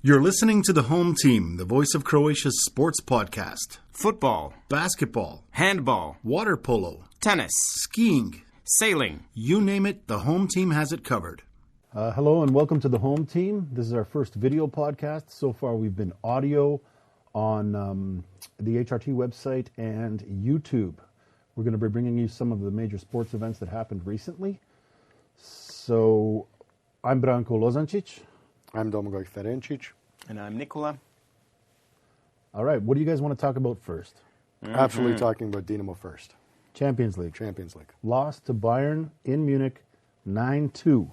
You're listening to The Home Team, the voice of Croatia's sports podcast. Football, Basketball, handball, water polo, tennis, skiing, sailing. You name it, The Home Team has it covered. Hello and welcome to The Home Team. This is our first video podcast. So far we've been audio on the HRT website and YouTube. We're going to be bringing you some of the major sports events that happened recently. So I'm Branko Lozančić. I'm Domagoj Ferenčić. And I'm Nikola. All right, what do you guys want to talk about first? Absolutely talking about Dinamo first. Champions League. Champions League. Lost to Bayern in Munich 9-2.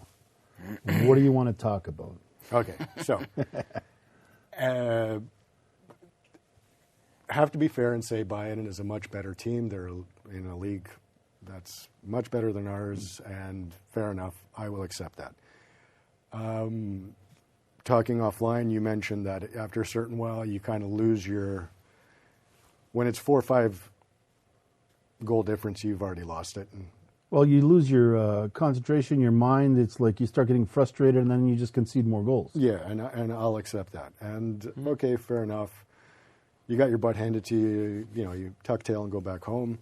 What do you want to talk about? Okay, so have to be fair and say Bayern is a much better team. They're in a league that's much better than ours, and fair enough, I will accept that. Talking offline, you mentioned that after a certain while, you kind of lose your... When it's 4 or 5 goal difference, you've already lost it. Well, you lose your concentration, your mind. It's like you start getting frustrated, and then you just concede more goals. Yeah, and I'll accept that. And, okay, fair enough. You got your butt handed to you, you tuck tail and go back home.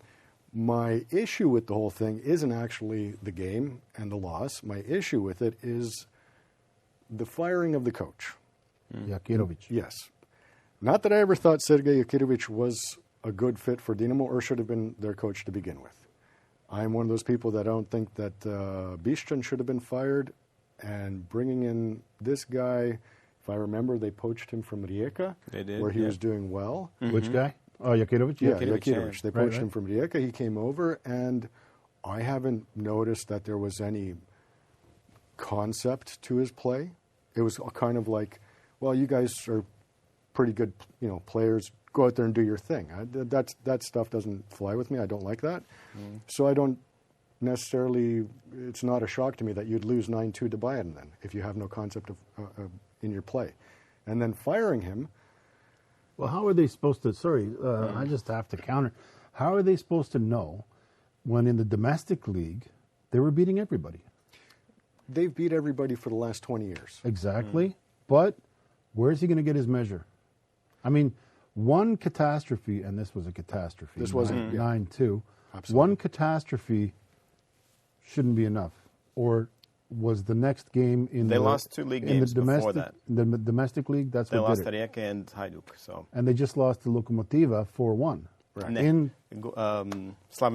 My issue with the whole thing isn't actually the game and the loss. My issue with it is the firing of the coach. Jakirovic. Yes. Not that I ever thought Sergej Jakirovic was a good fit for Dinamo or should have been their coach to begin with. I'm one of those people that don't think that Bišćan should have been fired, and bringing in this guy, if I remember, they poached him from Rijeka, They did, where he was doing well. Which guy? Oh, Jakirovic? Yeah, Jakirovic, Jakirovic. They Right, poached him from Rijeka. He came over, and I haven't noticed that there was any concept to his play. It was kind of like, well, you guys are pretty good, players. Go out there and do your thing. That stuff doesn't fly with me. I don't like that. So I don't necessarily. It's not a shock to me that you'd lose 9-2 to Bayern then if you have no concept of in your play, and then firing him. Well, how are they supposed to... Sorry, I just have to counter. How are they supposed to know when in the domestic league they were beating everybody? They've beat everybody for the last 20 years. Exactly. But where's he going to get his measure? I mean, one catastrophe, and this was a catastrophe. This wasn't 9-2. Absolutely. One catastrophe shouldn't be enough. Or was the next game in They lost 2 league games before that. The domestic league, that's They what lost did to it. Rijeka and Hajduk. So. And they just lost to Lokomotiva 4-1. Right. In Slaven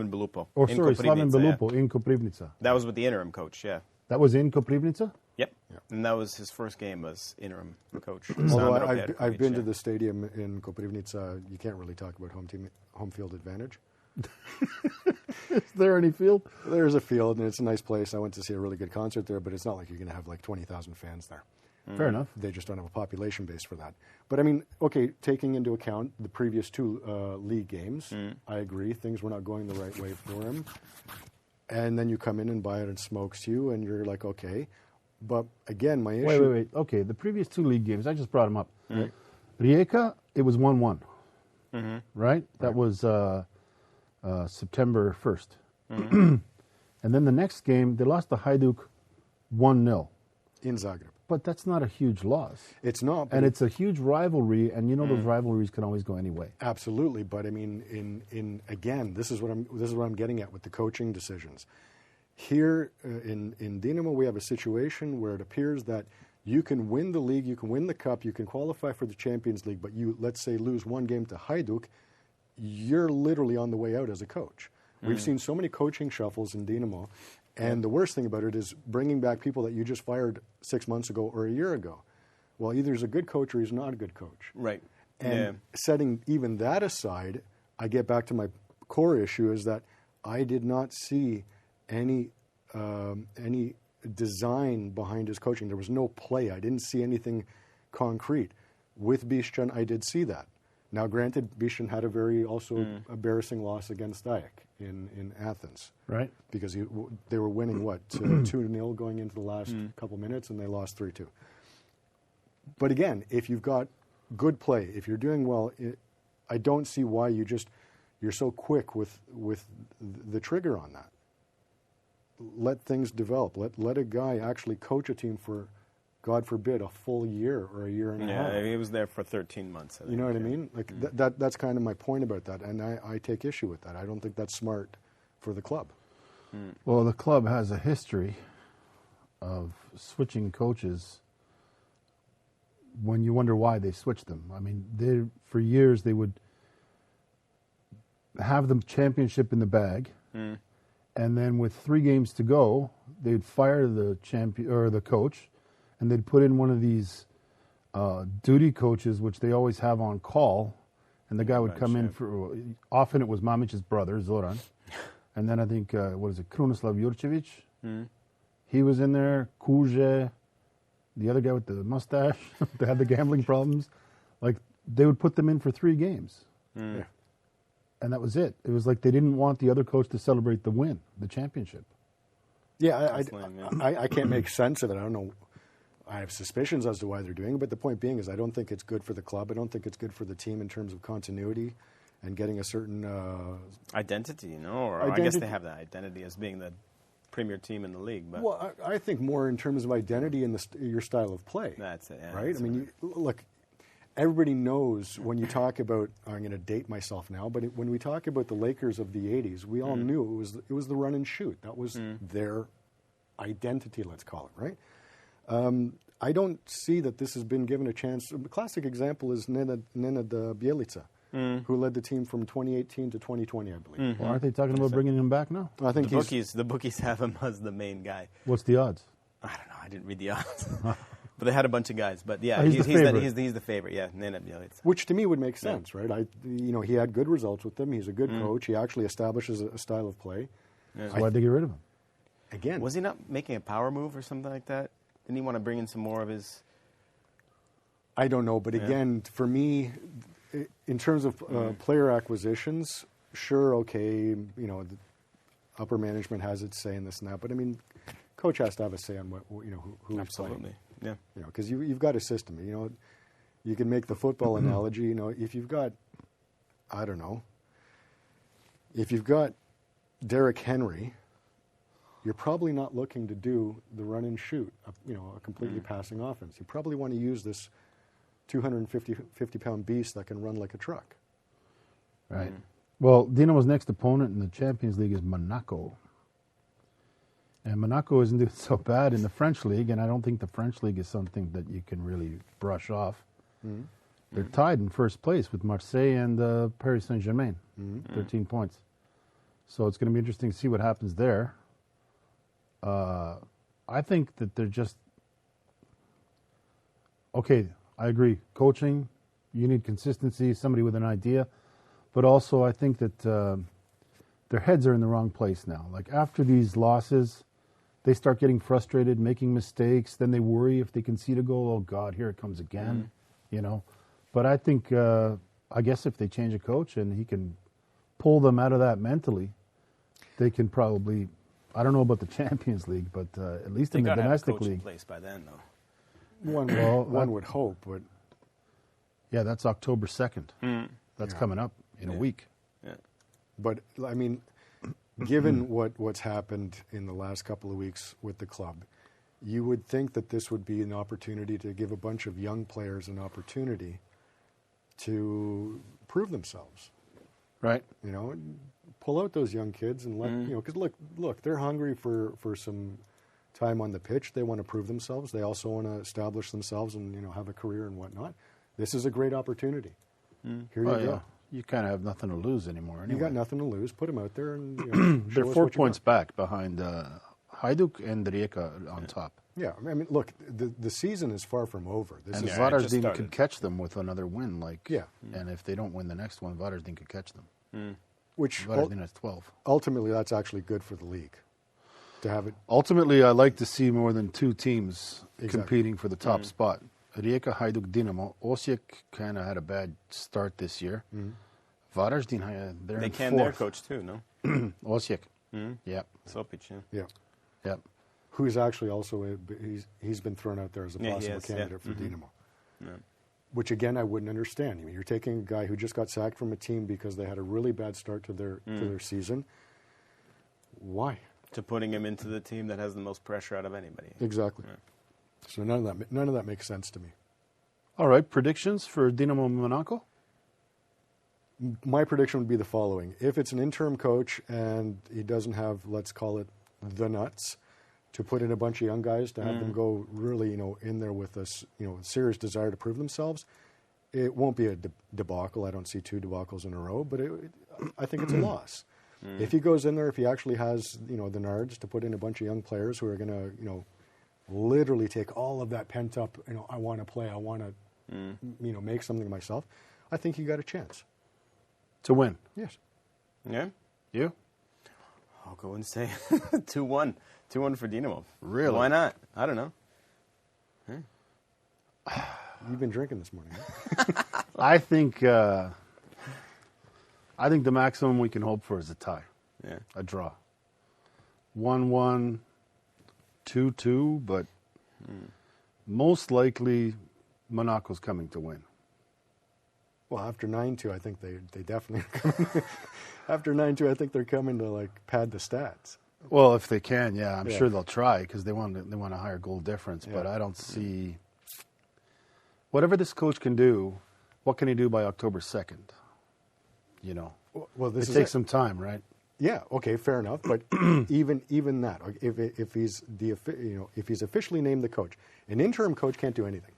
Belupo. Or in sorry, Slaven Koprivnica, Belupo in Koprivnica. That was with the interim coach, yeah. That was in Koprivnica? Yep. And that was his first game as interim coach. Although Sam I've been to Rokerovic, the stadium in Koprivnica, you can't really talk about home field advantage. Is there any field? There's a field, and it's a nice place. I went to see a really good concert there, but it's not like you're going to have like 20,000 fans there. Fair enough. They just don't have a population base for that. But I mean, okay, taking into account the previous 2 league games, I agree, things were not going the right way for him. And then you come in and Bayern smokes you, and you're like, okay. But again, my issue... Wait. Okay, the previous 2 league games, I just brought them up. Rijeka, it was 1-1. Right? That was September 1st. And then the next game, they lost to Hajduk 1-0. In Zagreb. But that's not a huge loss. It's not. But And it's a huge rivalry, and those rivalries can always go any way. Absolutely, but I mean, in again, this is what I'm getting at with the coaching decisions. Here in Dinamo, we have a situation where it appears that you can win the league, you can win the cup, you can qualify for the Champions League, but you, let's say, lose 1 game to Hajduk, you're literally on the way out as a coach. We've seen so many coaching shuffles in Dinamo, and the worst thing about it is bringing back people that you just fired 6 months ago or a year ago. Well, either he's a good coach or he's not a good coach. Right. And setting even that aside, I get back to my core issue is that I did not see any design behind his coaching. There was no play. I didn't see anything concrete. With Bišćan, I did see that. Now, granted, Bišćan had a very also embarrassing loss against Ajax in Athens. Right. Because they were winning, 2-0 going into the last couple minutes, and they lost 3-2. But again, if you've got good play, if you're doing well, I don't see why you're so quick with the trigger on that. Let things develop. Let a guy actually coach a team for God forbid, a full year or a year and a half. Yeah, he was there for 13 months. You know what I mean? Like that's kind of my point about that, and I take issue with that. I don't think that's smart for the club. Well, the club has a history of switching coaches when you wonder why they switched them. I mean, for years they would have the championship in the bag, and then with 3 games to go, they'd fire the champion or the coach, and they'd put in one of these duty coaches, which they always have on call, and the guy would come in for. Often it was Mamic's brother Zoran, and then I think Krunoslav Jurčević. He was in there. Kuže, the other guy with the mustache, they had the gambling problems. Like they would put them in for 3 games. Yeah. And that was it. It was like they didn't want the other coach to celebrate the win, the championship. Yeah, I can't make sense of it. I don't know. I have suspicions as to why they're doing it, but the point being is I don't think it's good for the club. I don't think it's good for the team in terms of continuity and getting a certain... identity, or I guess they have that identity as being the premier team in the league. But well, I think more in terms of identity and your style of play. That's it, yeah, right? that's I mean, look... Everybody knows when you talk about, I'm going to date myself now, but when we talk about the Lakers of the 80s, we all knew it was the run and shoot. That was their identity, let's call it, right? I don't see that this has been given a chance. A classic example is Nenad Bjelica, who led the team from 2018 to 2020, I believe. Well, aren't they talking about bringing him back now? I think the bookies have him as the main guy. What's the odds? I don't know. I didn't read the odds. But they had a bunch of guys. But yeah, he's the favorite. Yeah, Nenad Bjelica. Which to me would make sense, right? He had good results with them. He's a good coach. He actually establishes a style of play. Yeah. So why'd they get rid of him? Again, was he not making a power move or something like that? Didn't he want to bring in some more of his? I don't know, but again, for me, in terms of player acquisitions, sure, okay, the upper management has its say in this and that, but I mean, coach has to have a say on what who he's playing. Yeah. Because you've got a system. You can make the football analogy. If you've got, I don't know, if you've got Derrick Henry, you're probably not looking to do the run and shoot, a completely passing offense. You probably want to use this 250-pound beast that can run like a truck. Right. Well, Dinamo's next opponent in the Champions League is Monaco. And Monaco isn't doing so bad in the French league, and I don't think the French league is something that you can really brush off. They're tied in first place with Marseille and Paris Saint-Germain, 13 points. So it's going to be interesting to see what happens there. I think that they're just... Okay, I agree. Coaching, you need consistency, somebody with an idea. But also I think that their heads are in the wrong place now. Like after these losses... They start getting frustrated, making mistakes. Then they worry if they concede a goal. Oh, God, here it comes again, But I think, I guess if they change a coach and he can pull them out of that mentally, they can probably, I don't know about the Champions League, but at least in the domestic league. In place by then, though. One would hope, but... Yeah, that's October 2nd. That's coming up in a week. Yeah. But, I mean... Given what's happened in the last couple of weeks with the club, you would think that this would be an opportunity to give a bunch of young players an opportunity to prove themselves. Right. Pull out those young kids and let, because look, they're hungry for some time on the pitch. They want to prove themselves. They also want to establish themselves and, have a career and whatnot. This is a great opportunity. Here you go. You kind of have nothing to lose anymore. Anyway. You got nothing to lose. Put them out there and they're 4 points back behind Hajduk and Rijeka on top. Yeah, I mean, look, the season is far from over. And Varaždin could catch them with another win. And if they don't win the next one, Varaždin could catch them. Which Varaždin has 12. Ultimately, that's actually good for the league to have it. Ultimately, I like to see more than 2 teams competing for the top spot. Rijeka, Hajduk, Dinamo. Osijek kind of had a bad start this year. Varaždin, they're in fourth. Their coach too, no? Osijek. Yeah. Sopic, Yeah. Who's actually also, he's been thrown out there as a possible candidate for Dinamo. Yeah. Which, again, I wouldn't understand. I mean, you're taking a guy who just got sacked from a team because they had a really bad start to their season. Why? To putting him into the team that has the most pressure out of anybody. Exactly. So none of that makes sense to me. All right, predictions for Dinamo Monaco? My prediction would be the following. If it's an interim coach and he doesn't have, let's call it, the nuts to put in a bunch of young guys to have them go really, in there with a, serious desire to prove themselves, it won't be a debacle. I don't see 2 debacles in a row, but I think it's a loss. If he goes in there, if he actually has, the nards to put in a bunch of young players who are going to, literally take all of that pent up, I want to play, I want to, make something of myself, I think he got a chance. To win? Yes. Yeah? You? I'll go and say 2-1. 2-1 for Dinamo. Really? Why not? I don't know. You've been drinking this morning, huh? I think the maximum we can hope for is a tie. Yeah. A draw. 1-1, 2-2, but most likely Monaco's coming to win. Well, after 9-2, I think they definitely are coming. After 9-2, I think they're coming to pad the stats. Well, if they can, yeah, I'm sure they'll try because they want a higher goal difference. But I don't see whatever this coach can do. What can he do by October 2nd? Well, this it takes some time, right? Yeah. Okay. Fair enough. But even that, if he's if he's officially named the coach, an interim coach can't do anything.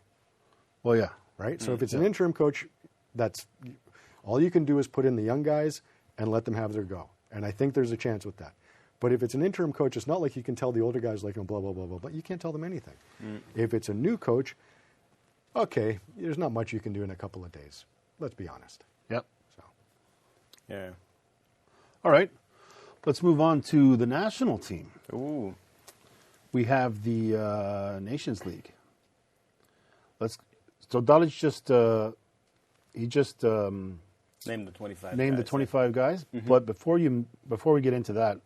Well, yeah. Right. So if it's an interim coach, that's all you can do is put in the young guys and let them have their go. And I think there's a chance with that. But if it's an interim coach, it's not like you can tell the older guys blah, blah, blah, blah, blah. You can't tell them anything. If it's a new coach, okay, there's not much you can do in a couple of days. Let's be honest. Yep. So. Yeah. All right. Let's move on to the national team. Ooh. We have the Nations League. So Dalic Name the 25 named guys. the 25 guys. But before we get into that,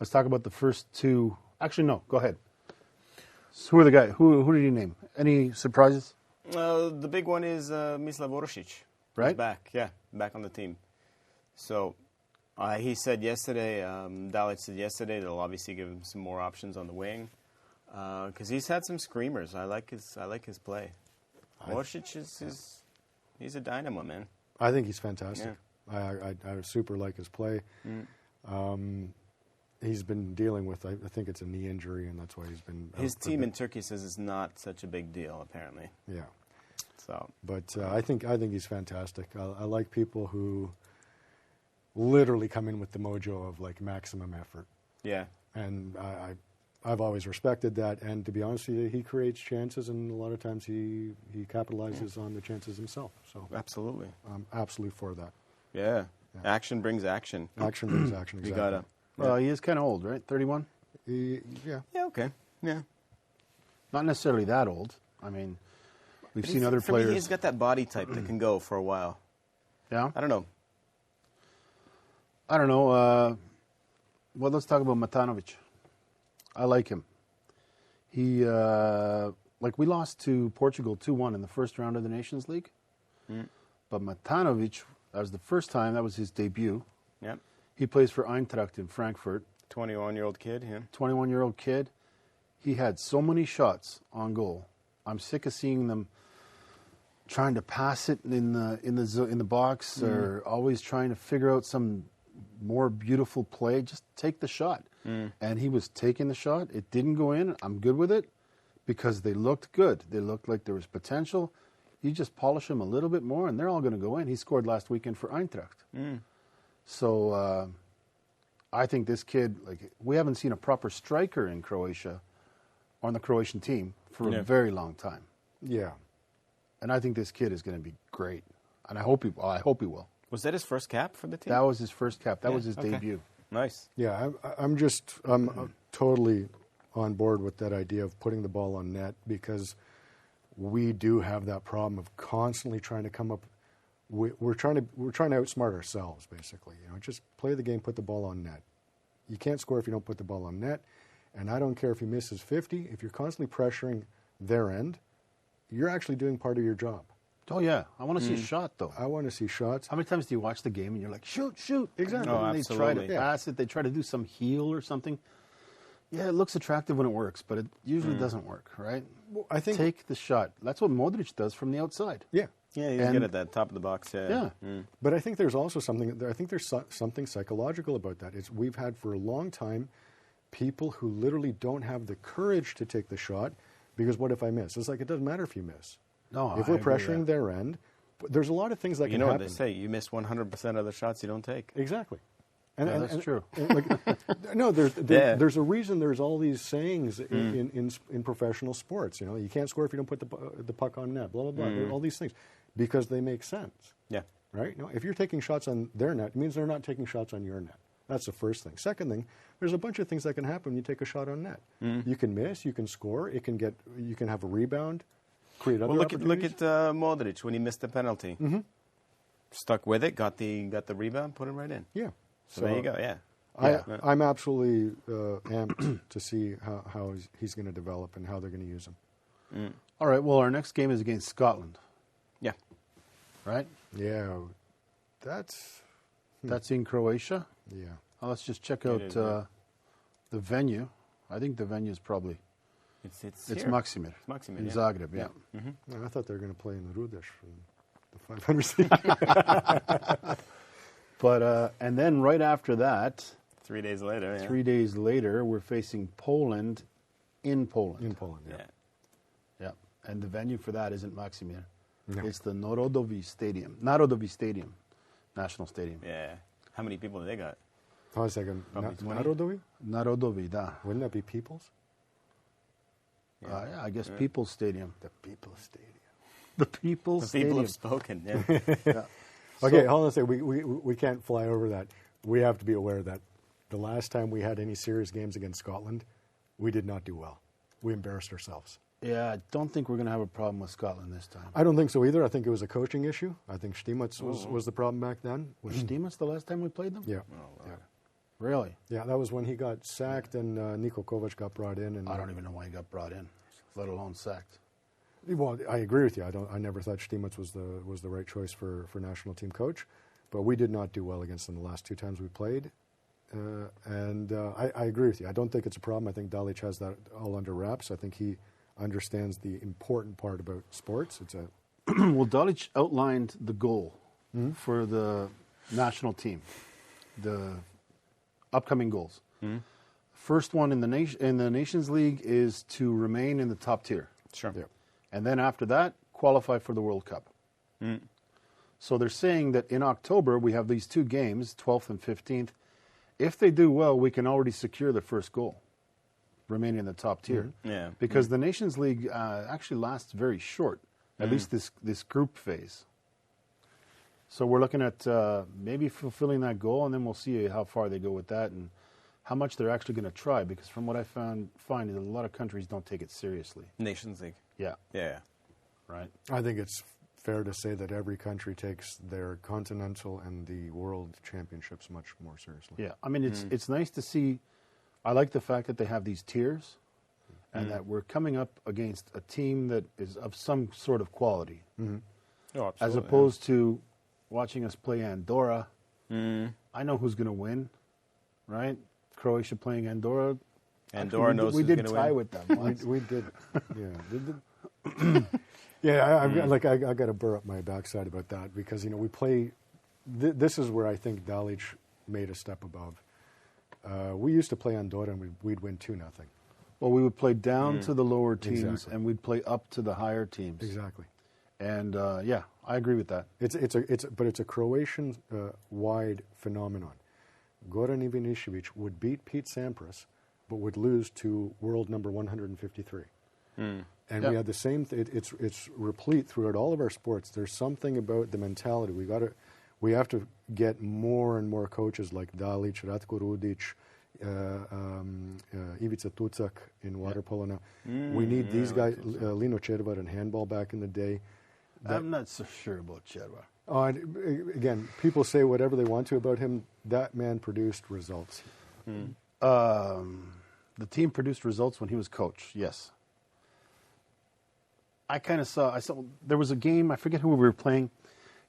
let's talk about the first 2. Actually, no. Go ahead. So who are the guys? Who did he name? Any surprises? The big one is Mislav Oršić. Right? He's back. Yeah, back on the team. So he said yesterday, Dalic said yesterday, they'll obviously give him some more options on the wing because he's had some screamers. I like his play. Oršić he's a dynamo, man. I think he's fantastic. Yeah. I super like his play. He's been dealing with, I think it's a knee injury, and that's why he's been. His team in Turkey says it's not such a big deal, apparently. Yeah. So, but I think he's fantastic. I like people who literally come in with the mojo of maximum effort. Yeah. And I've always respected that. And to be honest with you, he creates chances, and a lot of times he capitalizes on the chances himself. So absolutely, I'm absolutely for that. Yeah. Action brings action. Action brings action. Exactly. You gotta. Well, he is kind of old, right? 31? Yeah. Yeah, okay. Yeah. Not necessarily that old. I mean, we've seen other players. Me, he's got that body type that can go for a while. Yeah? I don't know. Well, let's talk about Matanovic. I like him. He, we lost to Portugal 2-1 in the first round of the Nations League. But Matanovic, that was the first time, that was his debut. Yep. He plays for Eintracht in Frankfurt. 21-year-old kid, yeah. 21-year-old kid. He had so many shots on goal. I'm sick of seeing them trying to pass it in the box or always trying to figure out some more beautiful play. Just take the shot. And he was taking the shot. It didn't go in. I'm good with it because they looked good. They looked like there was potential. You just polish them a little bit more, and they're all going to go in. He scored last weekend for Eintracht. So I think this kid, we haven't seen a proper striker in Croatia on the Croatian team for a very long time. Yeah. And I think this kid is going to be great. And I hope he will. Was that his first cap for the team? That was his first cap. That was his debut. Nice. Yeah, I'm totally on board with that idea of putting the ball on net because we do have that problem of constantly trying to come up. We're trying to outsmart ourselves, basically. Just play the game, put the ball on net. You can't score if you don't put the ball on net. And I don't care if he misses 50. If you're constantly pressuring their end, you're actually doing part of your job. Oh, yeah. I want to see a shot, though. I want to see shots. How many times do you watch the game and you're like, shoot? Exactly. Oh, and they try to absolutely. pass it. They try to do some heel or something. Yeah, it looks attractive when it works, but it usually doesn't work, right? Well, I think Take the shot. That's what Modric does from the outside. yeah. Yeah, he's good at that top of the box. Yeah. But I think there's also something. I think there's something psychological about that. We've had for a long time people who literally don't have the courage to take the shot because what if I miss? It's like it doesn't matter if you miss. No, if I we're agree with pressuring that. their end, there's a lot of things that You can know happen. what they say? You miss 100% of the shots you don't take. Exactly. Yeah, that's true. No, Yeah. there's a reason. There's all these sayings in professional sports. You know, you can't score if you don't put the puck on net. Blah blah blah. There are all these things because they make sense. Yeah. Right? No, if you're taking shots on their net, it means they're not taking shots on your net. That's the first thing. Second thing, there's a bunch of things that can happen when you take a shot on net. You can miss, you can score, you can have a rebound, create other Well, look opportunities. at Modric when he missed the penalty. Stuck with it, got the rebound, put him right in. Yeah. So there you go. Yeah. I'm absolutely amped to see how he's going to develop and how they're going to use him. All right, well, our next game is against Scotland, Yeah. right? Yeah, that's That's in Croatia. yeah. Let's just check out is, yeah. the venue. I think the venue is probably It's it's here. Maksimir. It's Maksimir, in yeah. Zagreb. Yeah. No, I thought they were going to play in the Rudeš from the 500 seat. But and then right after that, 3 days later. Yeah. 3 days later, we're facing Poland in Poland. in Poland. Yeah. Yeah. Yeah, and the venue for that isn't Maksimir. No. It's the Narodovi Stadium, National Stadium. Yeah. How many people do they got? Hold on a second. Probably 20. Narodovi? Narodovi, da. Wouldn't that be People's? Yeah, I guess People's Stadium. The People's Stadium. The People's The Stadium. people have spoken. Yeah. Yeah. Okay, So- hold on a second. We can't fly over that. We have to be aware that the last time we had any serious games against Scotland, we did not do well. We embarrassed ourselves. Yeah, I don't think we're going to have a problem with Scotland this time. I don't think so either. I think it was a coaching issue. I think Stimats was the problem back then. Was Stimas the last time we played them? Yeah. Oh, Yeah. Really? Yeah, that was when he got sacked and Niko Kovac got brought in. And I don't even know why he got brought in, let alone sacked. Well, I agree with you. I never thought Stimats was the right choice for national team coach, but we did not do well against them the last 2 times we played. I agree with you. I don't think it's a problem. I think Dalic has that all under wraps. I think he understands the important part about sports. It's a Well, Dalic outlined the goal for the national team, the upcoming goals. First one in the Nations League is to remain in the top tier. Sure. yeah. And then after that, qualify for the World Cup. So they're saying that in October, we have these 2 games, 12th and 15th. If they do well, we can already secure the first goal, remain in the top tier. Yeah. Because the Nations League actually lasts very short, at least this group phase. So we're looking at maybe fulfilling that goal, and then we'll see how far they go with that and how much they're actually going to try. Because from what I find that a lot of countries don't take it seriously. Nations League. Yeah, Yeah. right. I think it's fair to say that every country takes their continental and the world championships much more seriously. Yeah, I mean, it's nice to see. I like the fact that they have these tiers and that we're coming up against a team that is of some sort of quality, Oh, absolutely. as opposed to watching us play Andorra. I know who's going to win, right? Croatia playing Andorra. Andorra knows we who's did gonna tie win. with them once. We did, yeah. Yeah, I got to burr up my backside about that because we play. This is where I think Dalic made a step above. We used to play Andorra and we'd win 2-0. Well, we would play down to the lower teams Exactly. and we'd play up to the higher teams. Exactly. And yeah, I agree with that. It's a Croatian wide phenomenon. Goran Ivanišević would beat Pete Sampras, but would lose to world number 153. And Yeah. we had the same. It's replete throughout all of our sports. There's something about the mentality. We have to get more and more coaches like Dalic, Ratko Rudic, Ivica Tucak in water polo now. We need these guys. Lino Červar in handball back in the day. I'm not so sure about Červar. And again, people say whatever they want to about him. That man produced results. The team produced results when he was coach, yes. I saw there was a game, I forget who we were playing.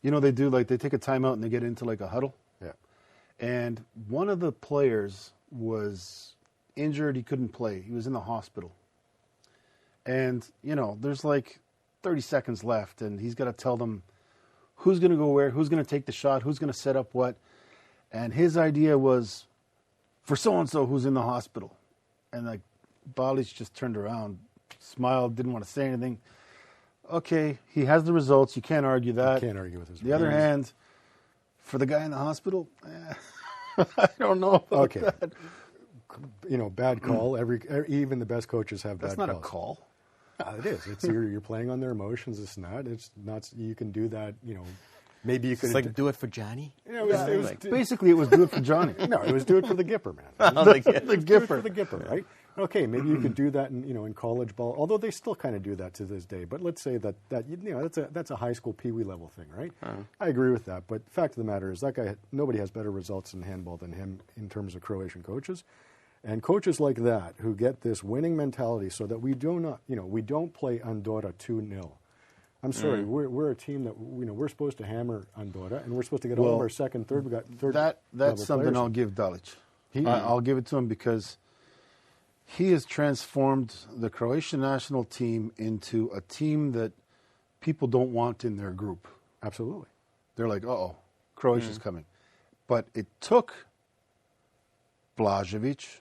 They take a timeout and they get into like a huddle. Yeah. And one of the players injured. He couldn't play. He was in the hospital. And, there's like 30 seconds left, and he's got to tell them who's going to go where, who's going to take the shot, who's going to set up what. And his idea was for so-and-so who's in the hospital. And, like, Dalic just turned around, smiled, didn't want to say anything. Okay, he has the results. You can't argue that. You can't argue with his The other hand, for the guy in the hospital, I don't know about that. Bad call. Even the best coaches have bad calls. That's not a call. It is. It's you're playing on their emotions. It's not. It's not. You can do that. Maybe you could. It's like do it for Johnny. Basically, it was do it for Johnny. No, it was do it for the Gipper, man. The Do Gipper. it for the Gipper, right? Okay, maybe you could do that in college ball. Although they still kind of do that to this day. But let's say that's a high school peewee level thing, right? I agree with that. But the fact of the matter is that guy, nobody has better results in handball than him in terms of Croatian coaches. And coaches like that who get this winning mentality so that we don't play Andorra 2-0. I'm sorry, we're a team that we're supposed to hammer Andorra, and we're supposed to get all of our second, third. We got third. That's something players. I'll give Dalic. I'll give it to him because he has transformed the Croatian national team into a team that people don't want in their group. Absolutely, they're like, Croatia's coming, but it took Blažević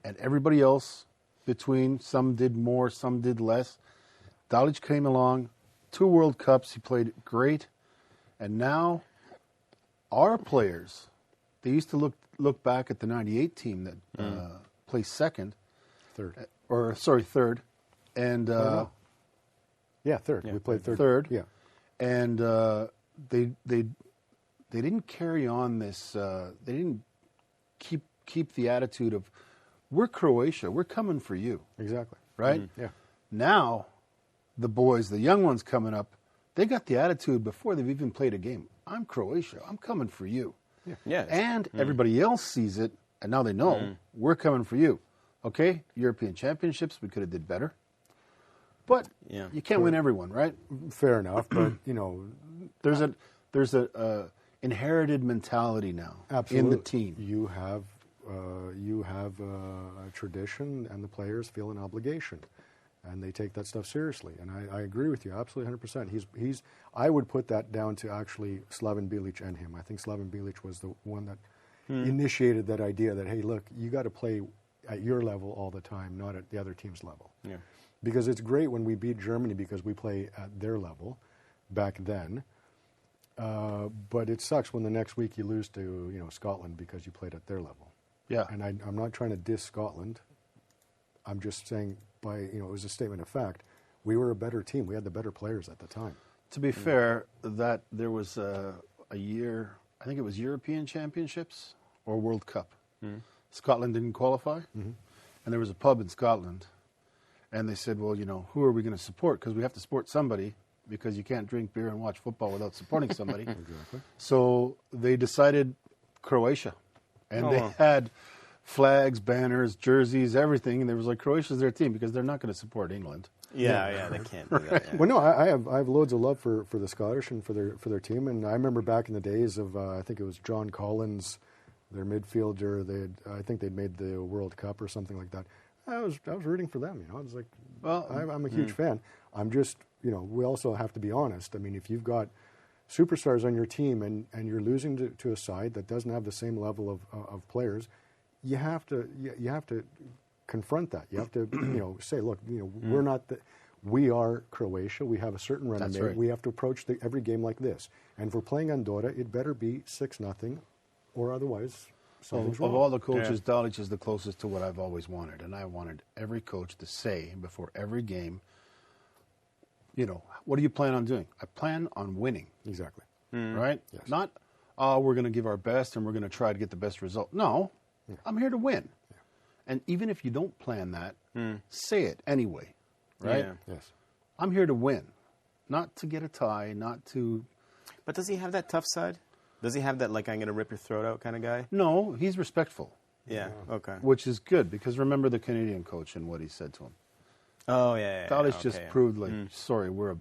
and everybody else between. Some did more, some did less. Dalic came along, 2 World Cups, he played great, and now our players, they used to look back at the 98 team that placed second. Third. Third. And third. Yeah. We played third. Third. Yeah. And they didn't carry on this. They didn't keep the attitude of, we're Croatia, we're coming for you. Exactly. Right? Yeah. Now, the boys, the young ones coming up, they got the attitude before they've even played a game. I'm Croatia. I'm coming for you. Yeah. Yes. And everybody else sees it, and now they know we're coming for you. Okay, European Championships, we could have did better. But you can't win everyone, right? Fair enough, but there's a inherited mentality now absolutely. in the team. You have a tradition, and the players feel an obligation, and they take that stuff seriously. And I agree with you absolutely 100%. I would put that down to actually Slaven Bilic and him. I think Slaven Bilic was the one that initiated that idea that, hey, look, you got to play at your level all the time, not at the other team's level. Yeah. Because it's great when we beat Germany because we play at their level back then. But it sucks when the next week you lose to Scotland because you played at their level. Yeah. And I'm not trying to diss Scotland. I'm just saying it was a statement of fact. We were a better team. We had the better players at the time. To be fair, that there was a year, I think it was European Championships or World Cup. Scotland didn't qualify, and there was a pub in Scotland, and they said, well, who are we going to support? Because we have to support somebody, because you can't drink beer and watch football without supporting somebody. Exactly. So they decided Croatia, and they had flags, banners, jerseys, everything, and there was like, Croatia's their team, because they're not going to support England. Yeah, they can't do that. Yeah. Well, no, I have loads of love for the Scottish and for their team, and I remember back in the days of I think it was John Collins, their midfielder. I think they'd made the World Cup or something like that. I was rooting for them. I was like, well, I'm a huge fan. I'm just we also have to be honest. I mean, if you've got superstars on your team and you're losing to a side that doesn't have the same level of players, you have to confront that. You have to say, look, we're not we are Croatia. We have a certain resume. That's right. We have to approach every game like this. And if we're playing Andorra, it better be 6-0, or otherwise something's wrong. Of all the coaches, Dalic is the closest to what I've always wanted, and I wanted every coach to say before every game, what do you plan on doing? I plan on winning. Exactly. Right? Yes. Not, we're going to give our best and we're going to try to get the best result. No, I'm here to win. Yeah. And even if you don't plan that, say it anyway, right? Yeah. Yes. I'm here to win, not to get a tie, not to... But does he have that tough side? Does he have that, like, I'm going to rip your throat out kind of guy? No, he's respectful. Yeah, okay. Which is good, because remember the Canadian coach and what he said to him. Oh, yeah. Dalic just proved, like, sorry, we're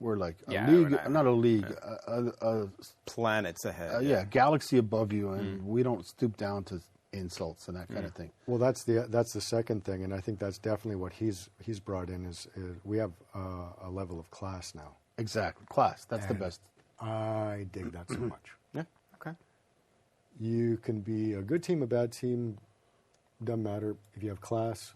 like a league, not a league, a planets ahead. Galaxy above you, and we don't stoop down to insults and that kind of thing. Well, that's the second thing, and I think that's definitely what he's brought in is we have a level of class now. Exactly, class. That's the And best. I dig that so much. Yeah. Okay. You can be a good team, a bad team, doesn't matter. If you have class,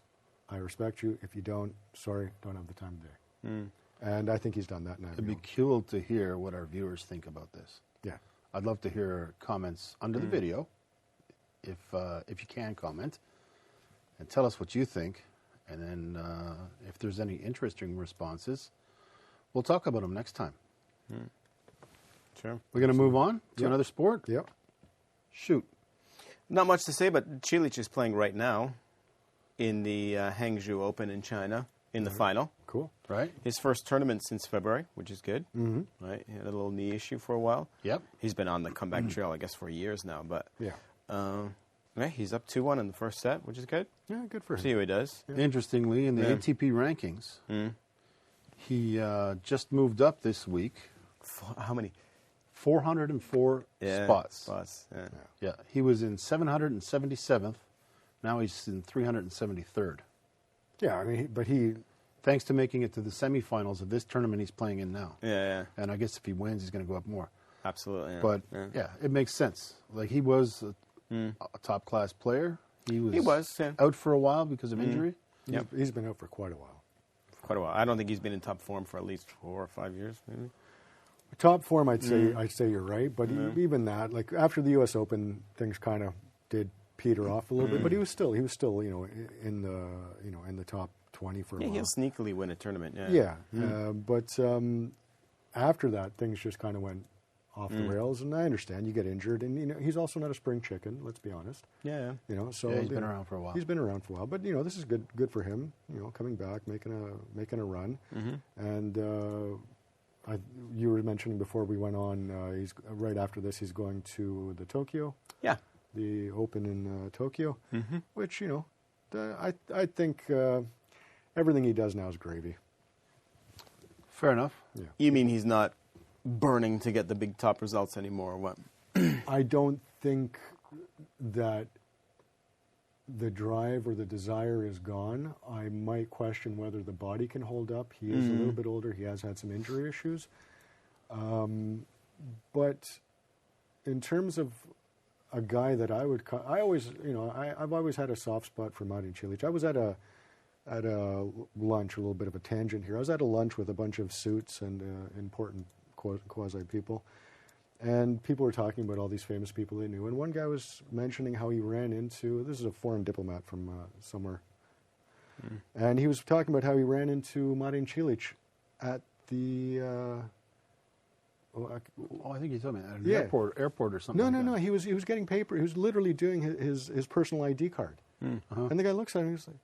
I respect you. If you don't, sorry, don't have the time of day. And I think he's done that now. It'd be cool to hear what our viewers think about this. Yeah. I'd love to hear comments under the video, if you can comment, and tell us what you think. And then if there's any interesting responses, we'll talk about them next time. Sure. We're going to move on to another sport? Yep. Shoot. Not much to say, but Cilic is playing right now in the Hangzhou Open in China in the final. Cool. Right? His first tournament since February, which is good. Mm-hmm. Right? He had a little knee issue for a while. Yep. He's been on the comeback trail, I guess, for years now. But Yeah. yeah, he's up 2-1 in the first set, which is good. Yeah, good for him. See how he does. Interestingly, in the ATP rankings, he just moved up this week. How many? 404 spots. Yeah. Yeah, he was in 777th. Now he's in 373rd. Yeah, I mean, but he Thanks to making it to the semifinals of this tournament he's playing in now. Yeah. And I guess if he wins, he's going to go up more. Absolutely. Yeah. But yeah, it makes sense. Like he was a top class player. He was yeah. out for a while because of injury. he's been out for quite a while. Quite a while. I don't think he's been in top form for at least 4 or 5 years, maybe. Top form, I'd say you're right, but even that, like after the U.S. Open, things kind of did peter off a little bit. But he was still, in the top 20 for a while. He'll sneakily win a tournament. Yeah, but after that, things just kind of went off the rails. And I understand you get injured, and he's also not a spring chicken. Let's be honest. Yeah. So Yeah, he's been around for a while. He's been around for a while, but this is good for him. Coming back, making a run, and. You were mentioning before we went on, he's right after this, he's going to the Tokyo. Yeah. The Open in Tokyo, which, I think everything he does now is gravy. Fair enough. Yeah. You mean he's not burning to get the big top results anymore, or what? I don't think that the drive or the desire is gone. I might question whether the body can hold up. He is a little bit older. He has had some injury issues. But in terms of a guy that I've always had a soft spot for Marin Cilic. I was at a lunch, a little bit of a tangent here. I was at a lunch with a bunch of suits and important quasi people. And people were talking about all these famous people they knew. And one guy was mentioning how he ran into, this is a foreign diplomat from somewhere. And he was talking about how he ran into Marin Cilic at the... I think you told me at an airport or something. No. He was getting paper. He was literally doing his personal ID card. And the guy looks at him and he's like...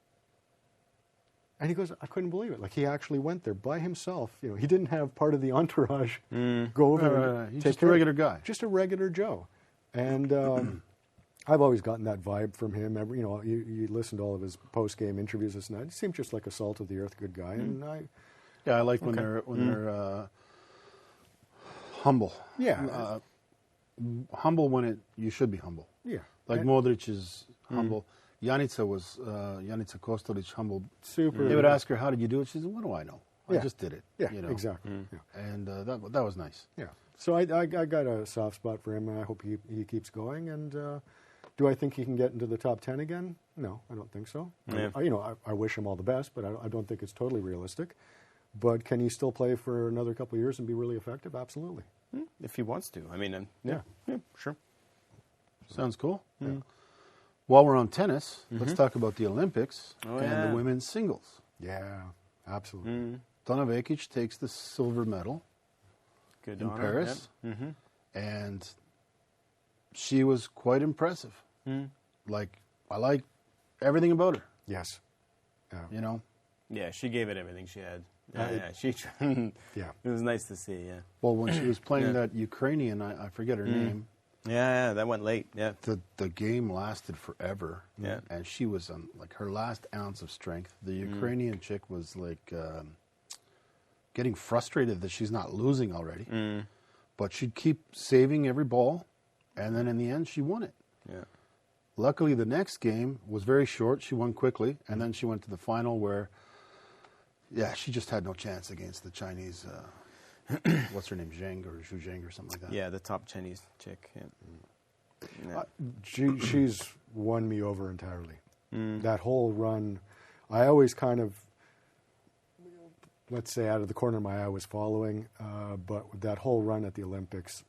And he goes, I couldn't believe it. Like, he actually went there by himself. He didn't have part of the entourage go over and He's take just a regular guy. Just a regular Joe. And I've always gotten that vibe from him. You listen to all of his post-game interviews this night. He seems just like a salt of the earth good guy. And I like when they're humble. Yeah. Humble when you should be humble. Yeah. Like Modric is humble. Janica Kostelic, humble. Super. They would ask her, how did you do it? She said, what do I know? I just did it. Yeah, exactly. Yeah. And that was nice. Yeah. So I got a soft spot for him, and I hope he keeps going. And do I think he can get into the top 10 again? No, I don't think so. Yeah. I wish him all the best, but I don't think it's totally realistic. But can he still play for another couple of years and be really effective? Absolutely. If he wants to. I mean, Yeah, sure. Sounds cool. Yeah. While we're on tennis, let's talk about the Olympics and the women's singles. Yeah, absolutely. Donna Vekic takes the silver medal Good in honor. Paris, Yep. and she was quite impressive. Like, I like everything about her. Yes. Yeah, she gave it everything she had. She. Yeah. It was nice to see. Yeah. Well, when she was playing that Ukrainian, I forget her name. Yeah, that went late. Yeah. The game lasted forever. Yeah. And she was on like her last ounce of strength. The Ukrainian chick was like getting frustrated that she's not losing already. But she'd keep saving every ball, and then in the end, she won it. Yeah. Luckily, the next game was very short. She won quickly, and then she went to the final where, she just had no chance against the Chinese. What's her name, Zheng or Zhu Zheng or something like that. Yeah, the top Chinese chick. Yeah. She's won me over entirely. That whole run, I always kind of, let's say out of the corner of my eye was following, but that whole run at the Olympics,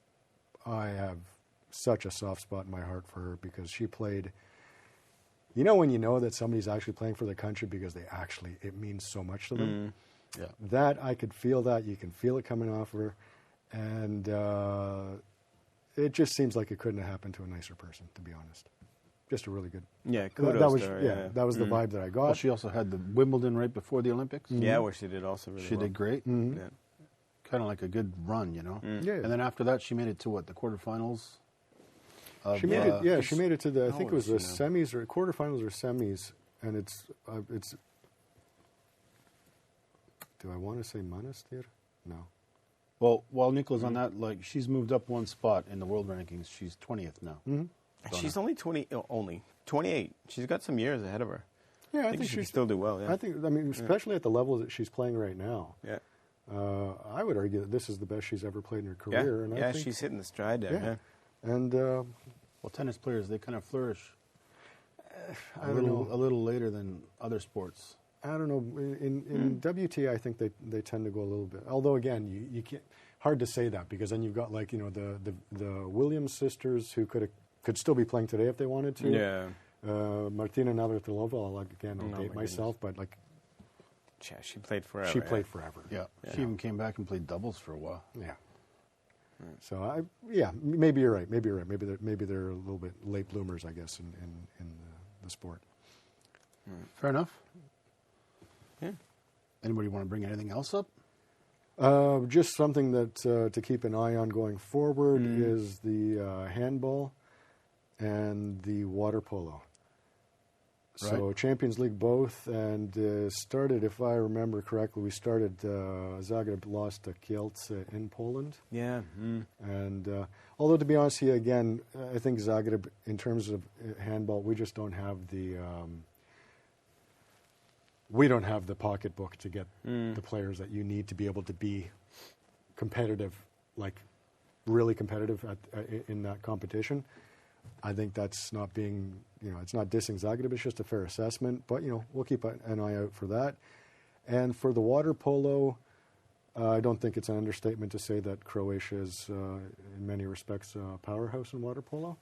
I have such a soft spot in my heart for her because she played, when you know that somebody's actually playing for the country because it means so much to them. Yeah. That, I could feel that. You can feel it coming off of her. And it just seems like it couldn't have happened to a nicer person, to be honest. Just a really good. Yeah, kudos that was, to her. that was the vibe that I got. Well, she also had the Wimbledon right before the Olympics. Yeah, where she did also really She well. did great. Yeah. Kind of like a good run, Yeah. And then after that, she made it to what, the quarterfinals? She made it. Yeah, she made it to the. I think it was the old is she semis or quarterfinals or semis, and it's. Do I want to say Monastir? No. Well, while Nicola's on that, she's moved up one spot in the world rankings. She's 20th now. And she's only 28. She's got some years ahead of her. Yeah, I think she can still do well. Yeah. I mean, especially at the level that she's playing right now. Yeah. I would argue that this is the best she's ever played in her career. Yeah, And I think, she's hitting the stride there. Yeah. And Well, tennis players, they kind of flourish I don't know. a little later than other sports. I don't know. In WTA, I think they tend to go a little bit. Although again, you can't. Hard to say that because then you've got the Williams sisters who could still be playing today if they wanted to. Yeah. Martina Navratilova. I'll date myself, but Yeah, she played forever. she played forever. Yeah. She even came back and played doubles for a while. Yeah. So maybe you're right. Maybe they're a little bit late bloomers, I guess, in the sport. Fair enough. Yeah. Anybody want to bring anything else up? Just something that to keep an eye on going forward is the handball and the water polo. So Right. Champions League both, and started, if I remember correctly, we started, Zagreb lost to Kielce in Poland. Yeah. And although, to be honest with you, again, I think Zagreb, in terms of handball, we just don't have the pocketbook to get the players that you need to be able to be competitive, really competitive in that competition. I think that's not being, it's not dissing Zagreb, it's just a fair assessment. But, we'll keep an eye out for that. And for the water polo, I don't think it's an understatement to say that Croatia is, in many respects, a powerhouse in water polo.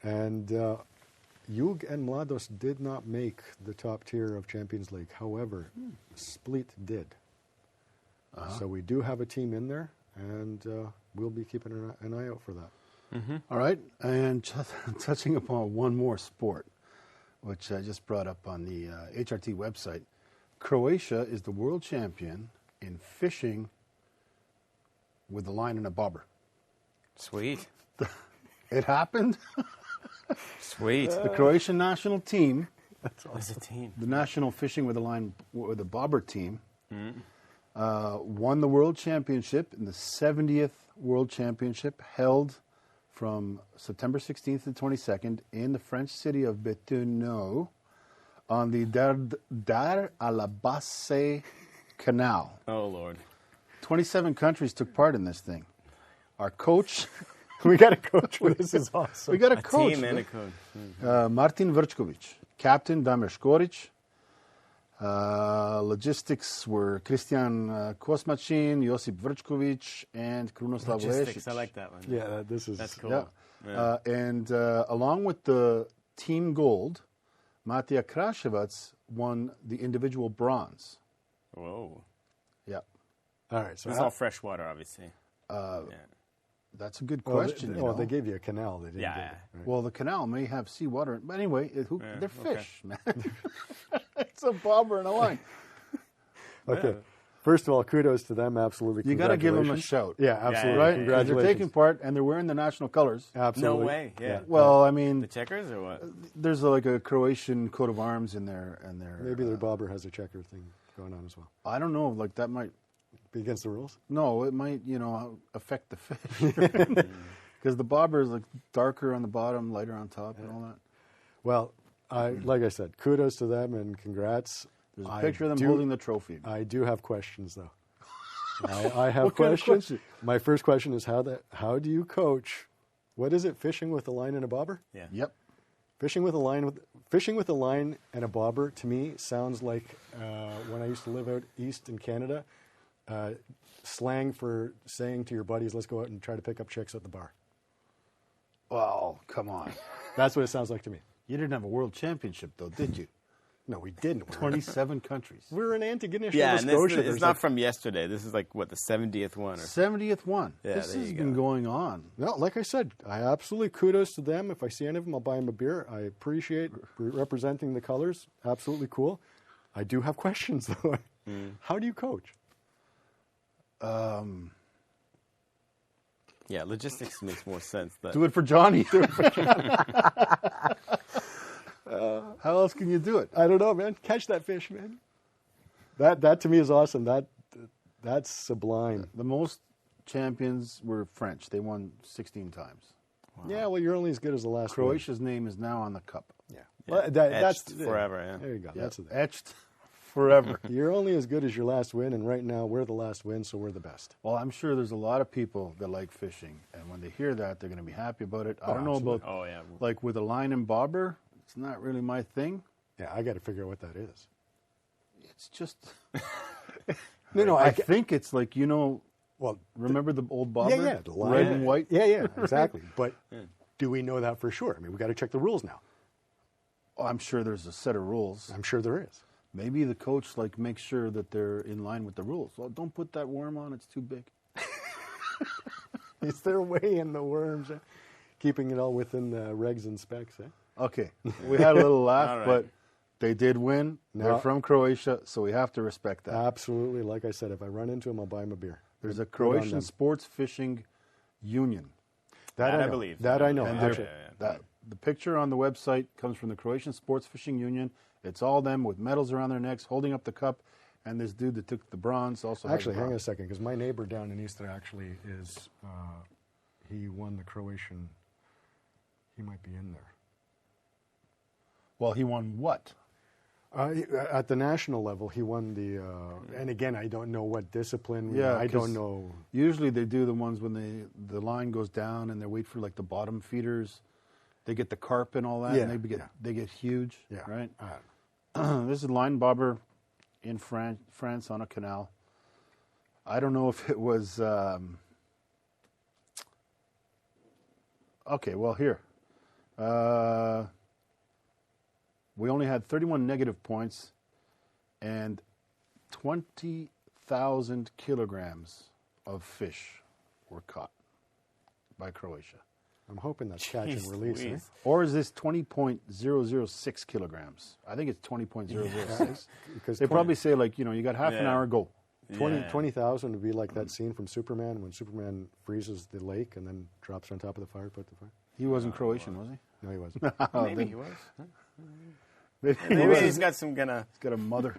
And Jug and Mladost did not make the top tier of Champions League. However, Split did. So we do have a team in there, and we'll be keeping an eye out for that. All right. And touching upon one more sport, which I just brought up on the HRT website, Croatia is the world champion in fishing with a line and a bobber. Sweet. It happened. Sweet. The Croatian national team, As a team. the national fishing with a bobber team, won the world championship in the 70th world championship held from September 16th to 22nd in the French city of Béthune on the Dar Alabasse Canal. Oh, Lord. 27 countries took part in this thing. Our coach, We got a coach. This is awesome. we got a A coach. team and a coach. Martin Vrčković, captain Damir Škorić. Logistics were Christian Kosmacin, Josip Vrčković, and Krunoslav Logistics, Lešić. I like that one. Yeah, that's cool. Yeah. Yeah. And along with the team gold, Matija Kraševac won the individual bronze. Whoa. Yeah. All right. So It's all fresh water, obviously. Yeah. That's a good question. They gave you a canal. They didn't Yeah. give it, right? Well, the canal may have seawater, but anyway, they're okay. fish, man. It's a bobber and a line. Okay. First of all, kudos to them. Absolutely. You got to give them a Congratulations. shout. Yeah, absolutely. Right? 'Cause Congratulations. they're taking part, and they're wearing the national colors. Absolutely. No way. Yeah. Well, I The mean, checkers or what? there's like a Croatian coat of arms in there, and they're Maybe their bobber has a checker thing going on as well. I don't know, like that might. Be against the rules? No, it might, affect the fish. Because the bobber is like darker on the bottom, lighter on top, and all that. Well, like I said, kudos to them and congrats. There's a picture of them holding the trophy. I do have questions, though. I have What kind of questions. question? My first question is how do you coach? What is it? Fishing with a line and a bobber? Yeah. Yep. Fishing with a line and a bobber to me sounds like when I used to live out east in Canada, slang for saying to your buddies, "Let's go out and try to pick up chicks at the bar." Well, come on. That's what it sounds like to me. You didn't have a world championship, though, did you? No, we didn't. 27 countries. We're in Antigonish, Yeah, Nova and Scotia. it's not from yesterday. This is like, what, the 70th one? Or 70th one. Yeah, This there has you been go. going on. No, like I said, I absolutely kudos to them. If I see any of them, I'll buy them a beer. I appreciate representing the colors. Absolutely cool. I do have questions, though. How do you coach? Yeah, logistics makes more sense. Do it for Johnny. How else can you do it? I don't know, man. Catch that fish, man. That to me is awesome. That's sublime. The most champions were French. They won 16 times. Yeah, well, you're only as good as the last Croatia's name is now on the cup. one. Yeah. Yeah, Well, that's etched forever, yeah. There you go. Yeah, That's it. etched forever. You're only as good as your last win, and right now we're the last win, so we're the best. Well, I'm sure there's a lot of people that like fishing, and when they hear that, they're going to be happy about it. I don't know about, Oh, yeah. like with a line and bobber, it's not really my thing. Yeah, I got to figure out what that is. It's just, No, I think it's like, well, remember the old bobber? yeah, the line. Red and white? Yeah, exactly. But do we know that for sure? I mean, we got to check the rules now. Oh, I'm sure there's a set of rules. I'm sure there is. Maybe the coach makes sure that they're in line with the rules. Well, don't put that worm on; it's too big. Is there way in the worms, keeping it all within the regs and specs? Okay, we had a little laugh, All right. but they did win. They're No. from Croatia, so we have to respect that. Absolutely. Like I said, if I run into them, I'll buy them a beer. There's a Good on Croatian them. Sports Fishing Union. That I know. believe. That I know. And they're- Actually, the picture on the website comes from the Croatian Sports Fishing Union. It's all them with medals around their necks, holding up the cup, and this dude that took the bronze also has Actually, the hang on a bronze. second, because my neighbor down in Easter actually is, he won the Croatian, he might be in there. Well, he won what? At the national level, he won the, and again, I don't know what discipline, Yeah, I 'cause don't know. Usually they do the ones when the line goes down and they wait for like the bottom feeders. They get the carp and all that, Yeah, and they get huge, Yeah. right? This is line bobber in France on a canal. I don't know if it was. Okay, well here, we only had 31 negative points, and 20,000 kilograms of fish were caught by Croatia. I'm hoping that's catch and Jeez release. Louise. Or is this 20.006 kilograms? I think it's 20.006. Because They probably say, you got half an Yeah. hour, go. 20,000 would be like that scene from Superman when Superman freezes the lake and then drops on top of the fire, put the fire. He wasn't Croatian, was he? No, he wasn't. Maybe he was. Maybe Maybe he's got some kind of. He's got a mother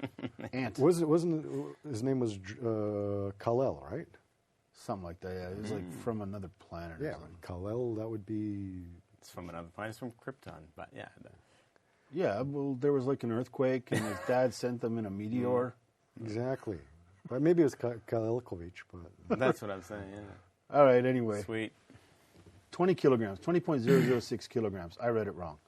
aunt. Wasn't his name was Kal-El, right? Something like that, yeah. He was like from another planet or Yeah, something. Kal-El, that would be. It's from another planet. It's from Krypton, but yeah. Yeah, well, there was like an earthquake, and his dad sent them in a meteor. Exactly. But maybe it was Kal-Elkovic, but. That's what I'm saying. Yeah. All right, anyway. Sweet. 20 kilograms, 20.006 kilograms. I read it wrong.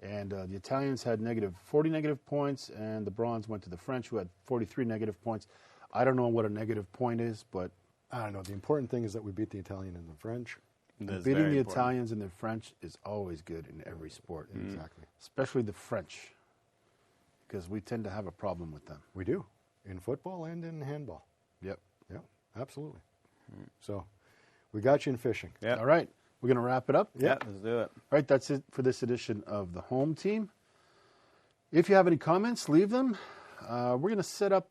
And the Italians had 40 negative points, and the bronze went to the French, who had 43 negative points. I don't know what a negative point is, but I don't know. The important thing is that we beat the Italian and the French. That's beating very the important. Italians and the French is always good in every sport. Exactly. Especially the French, because we tend to have a problem with them. We do. In football and in handball. Yep. Yeah, absolutely. So, we got you in fishing. Yeah. All right, we're going to wrap it up. Yeah. Let's do it. All right, that's it for this edition of the Home Team. If you have any comments, leave them. We're going to set up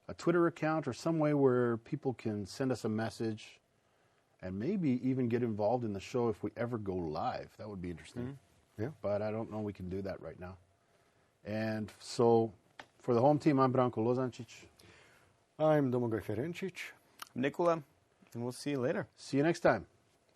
a Twitter account or some way where people can send us a message and maybe even get involved in the show if we ever go live. That would be interesting. Yeah. But I don't know we can do that right now. And so for the Home Team, I'm Branko Lozančić. I'm Domagoj Ferenčić. Nikola, and we'll see you later. See you next time.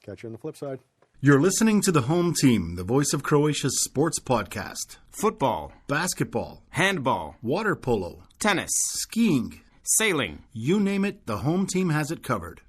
Catch you on the flip side. You're listening to the home team, the voice of Croatia's sports podcast. Football, Basketball, handball, water polo, tennis, skiing. sailing. You name it, the home team has it covered.